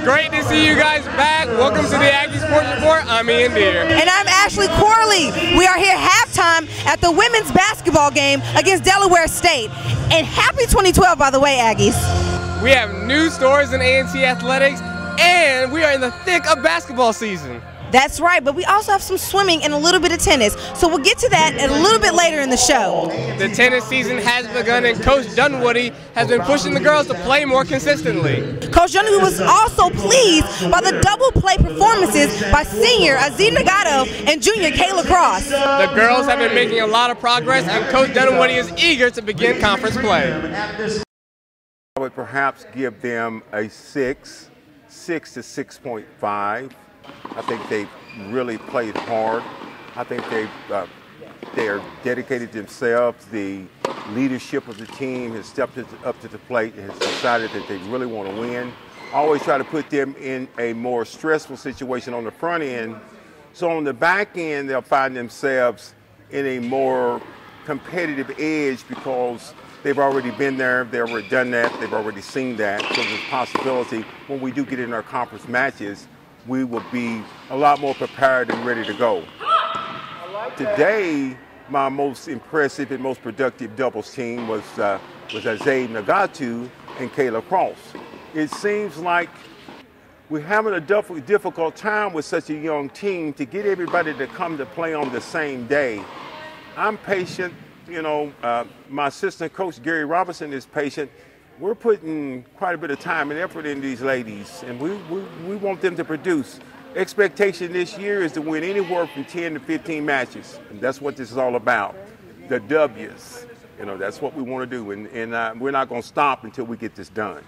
great to see you guys back. Welcome to the Aggie Sports Report. I'm Ian Deere. And I'm Ashley Corley. We are here halftime at the women's basketball game against Delaware State. And happy 2012, by the way, Aggies. We have new stories in A&T athletics, and we are in the thick of basketball season. That's right, but we also have some swimming and a little bit of tennis. So we'll get to that a little bit later in the show. The tennis season has begun, and Coach Dunwoody has been pushing the girls to play more consistently. Coach Dunwoody was also pleased by the double play performances by senior Azee Nagato and junior Kayla Cross. The girls have been making a lot of progress, and Coach Dunwoody is eager to begin conference play. I would perhaps give them a 6 to 6.5. I think they've really played hard. I think they are dedicated themselves. The leadership of the team has stepped up to the plate and has decided that they really want to win. I always try to put them in a more stressful situation on the front end. So on the back end, they'll find themselves in a more competitive edge because they've already been there, they've already done that, they've already seen that. So there's a possibility when we do get in our conference matches, we will be a lot more prepared and ready to go. Today, my most impressive and most productive doubles team was Azee Nagato and Kayla Cross. It seems like we're having a difficult time with such a young team to get everybody to come to play on the same day. I'm patient, you know, my assistant coach Gary Robinson is patient. We're putting quite a bit of time and effort in these ladies, and we want them to produce. Expectation this year is to win anywhere from 10 to 15 matches, and that's what this is all about, the W's. You know, that's what we want to do, and we're not going to stop until we get this done.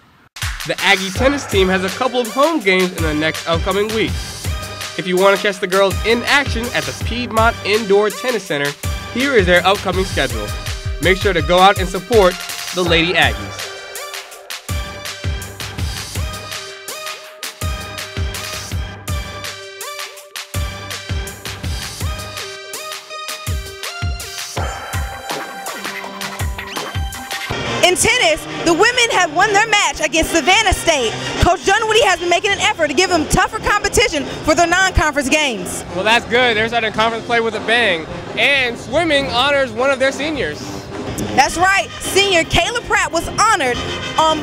The Aggie tennis team has a couple of home games in the next upcoming weeks. If you want to catch the girls in action at the Piedmont Indoor Tennis Center, here is their upcoming schedule. Make sure to go out and support the Lady Aggies. In tennis, the women have won their match against Savannah State. Coach Dunwoody has been making an effort to give them tougher competition for their non-conference games. Well, that's good. They're starting conference play with a bang. And swimming honors one of their seniors. That's right. Senior Kayla Pratt was honored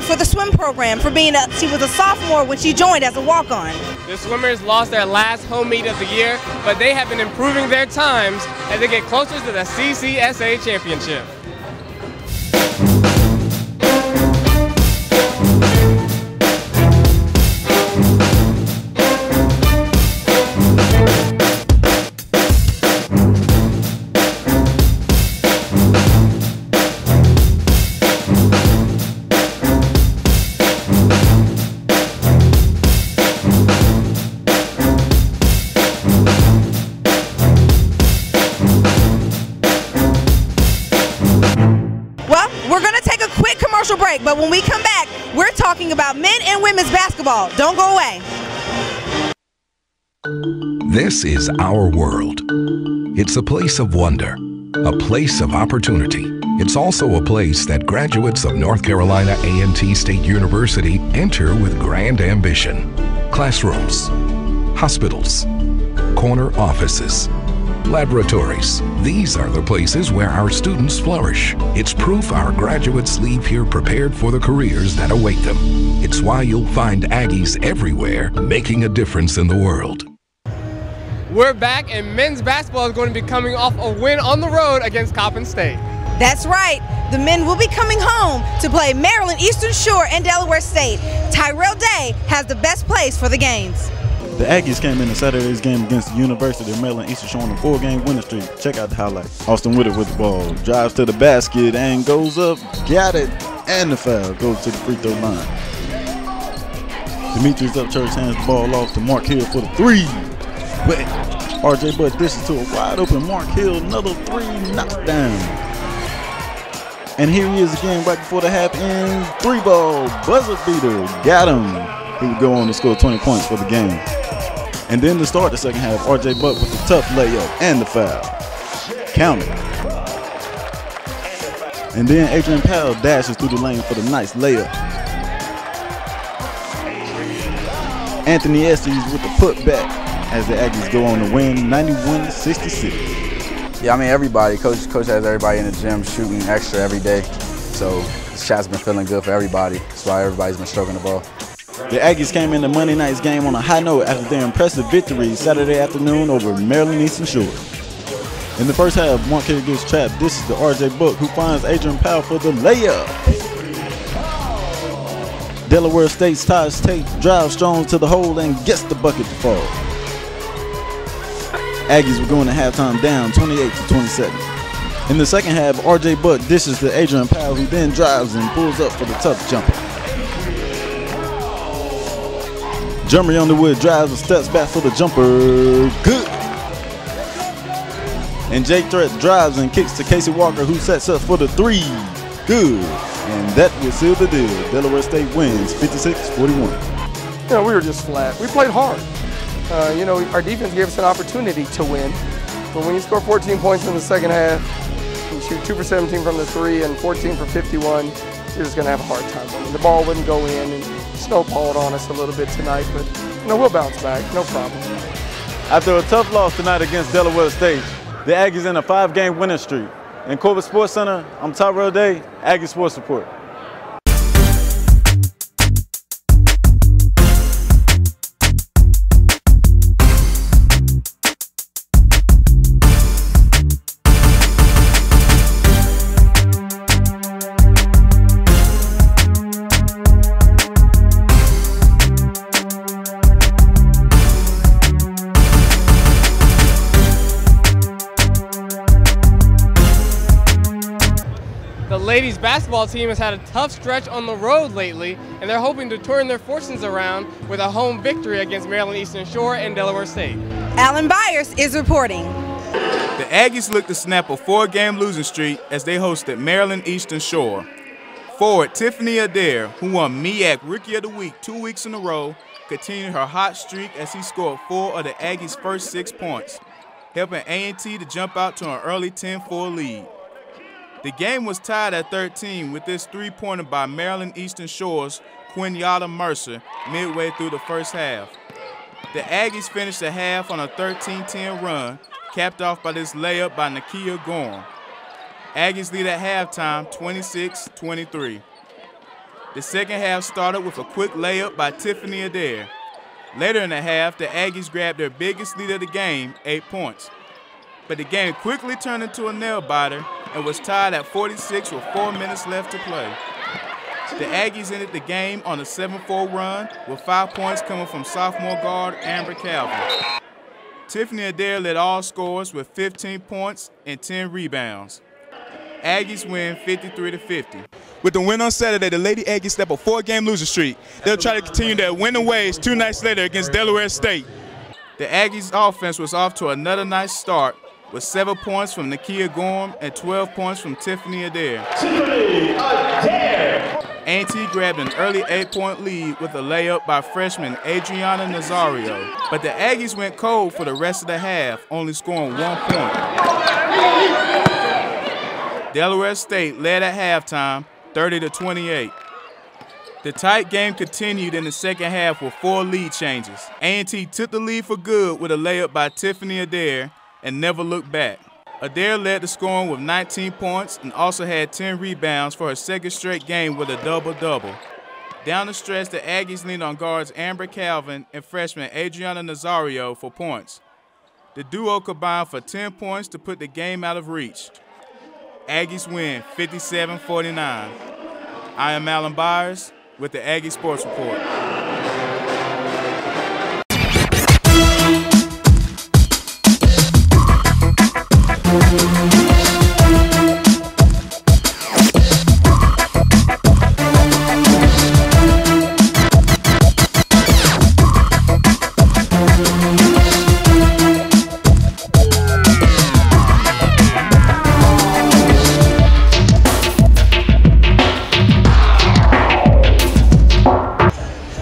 for the swim program for being she was a sophomore when she joined as a walk-on. The swimmers lost their last home meet of the year, but they have been improving their times as they get closer to the CCSA championship. Break, but when we come back, we're talking about men and women's basketball. Don't go away. This is our world. It's a place of wonder, a place of opportunity. It's also a place that graduates of North Carolina A&T State University enter with grand ambition. Classrooms, hospitals, corner offices, laboratories. These are the places where our students flourish. It's proof our graduates leave here prepared for the careers that await them. It's why you'll find Aggies everywhere making a difference in the world. We're back, and men's basketball is going to be coming off a win on the road against Coppin State. That's right. The men will be coming home to play Maryland Eastern Shore and Delaware State. Tyrell Day has the best place for the games. The Aggies came into Saturday's game against the University of Maryland Eastern Shore on a 4-game winning streak. Check out the highlights. Austin Whittaker with the ball, drives to the basket and goes up, got it, and the foul goes to the free throw line. Demetrius Upchurch hands the ball off to Mark Hill for the 3. But RJ Butt dishes to a wide open Mark Hill, another 3 knocked down. And here he is again right before the half ends. 3-ball buzzer beater, got him. He would go on to score 20 points for the game. And then to start the second half, RJ Butt with the tough layup and the foul. Counted. And then Adrian Powell dashes through the lane for the nice layup. Anthony Estes with the putback as the Aggies go on to win 91-66. Yeah, I mean everybody. Coach has everybody in the gym shooting extra every day. So the shot's been feeling good for everybody. That's why everybody's been stroking the ball. The Aggies came into Monday night's game on a high note after their impressive victory Saturday afternoon over Maryland Eastern Shore. In the first half, Mark Hill gets trapped. This is the RJ Book who finds Adrian Powell for the layup. Delaware State's Taj Tate drives strong to the hole and gets the bucket to fall. Aggies were going to halftime down 28-27. In the second half, RJ Buck dishes to Adrian Powell, who then drives and pulls up for the tough jumper. Jeremy Underwood drives and steps back for the jumper. Good. And Jake Threat drives and kicks to Casey Walker, who sets up for the three. Good. And that will seal the deal. Delaware State wins 56-41. We were just flat. We played hard. Our defense gave us an opportunity to win. But when you score 14 points in the second half, you shoot 2 for 17 from the three and 14 for 51, you're just going to have a hard time winning. The ball wouldn't go in and snowballed on us a little bit tonight, but we'll bounce back, no problem. After a tough loss tonight against Delaware State, the Aggies in a 5-game winning streak. In Corvus Sports Center, I'm Tyrell Day, Aggie Sports Report. The ladies basketball team has had a tough stretch on the road lately, and they're hoping to turn their fortunes around with a home victory against Maryland Eastern Shore and Delaware State. Alan Byers is reporting. The Aggies look to snap a 4-game losing streak as they hosted Maryland Eastern Shore. Forward Tiffany Adair, who won MEAC Rookie of the Week 2 weeks in a row, continued her hot streak as he scored 4 of the Aggies' first 6 points, helping A&T to jump out to an early 10-4 lead. The game was tied at 13 with this 3-pointer by Maryland Eastern Shore's Quinnyata Mercer midway through the first half. The Aggies finished the half on a 13-10 run, capped off by this layup by Nakia Gorham. Aggies lead at halftime 26-23. The second half started with a quick layup by Tiffany Adair. Later in the half, the Aggies grabbed their biggest lead of the game, 8 points. But the game quickly turned into a nail-biter and was tied at 46 with 4 minutes left to play. The Aggies ended the game on a 7-4 run with 5 points coming from sophomore guard Amber Calvin. Tiffany Adair led all scorers with 15 points and 10 rebounds. Aggies win 53-50. With the win on Saturday, the Lady Aggies step a 4-game losing streak. They'll try to continue their winning ways 2 nights later against Delaware State. The Aggies' offense was off to another nice start with 7 points from Nakia Gorham and 12 points from Tiffany Adair. A&T grabbed an early 8-point lead with a layup by freshman Adriana Nazario, but the Aggies went cold for the rest of the half, only scoring 1 point. Delaware State led at halftime, 30-28. The tight game continued in the second half with 4 lead changes. A&T took the lead for good with a layup by Tiffany Adair and never looked back. Adair led the scoring with 19 points and also had 10 rebounds for her second straight game with a double-double. Down the stretch, the Aggies leaned on guards Amber Calvin and freshman Adriana Nazario for points. The duo combined for 10 points to put the game out of reach. Aggies win 57-49. I am Alan Byers with the Aggie Sports Report.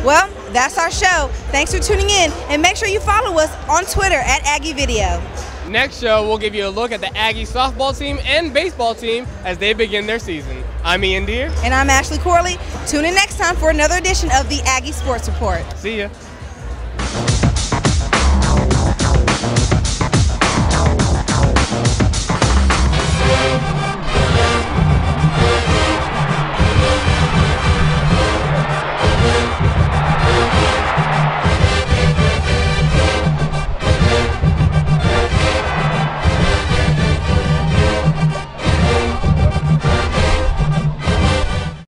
Well, that's our show. Thanks for tuning in, and make sure you follow us on Twitter at Aggie Video. Next show, we'll give you a look at the Aggie softball team and baseball team as they begin their season. I'm Ian Deere. And I'm Ashley Corley. Tune in next time for another edition of the Aggie Sports Report. See ya.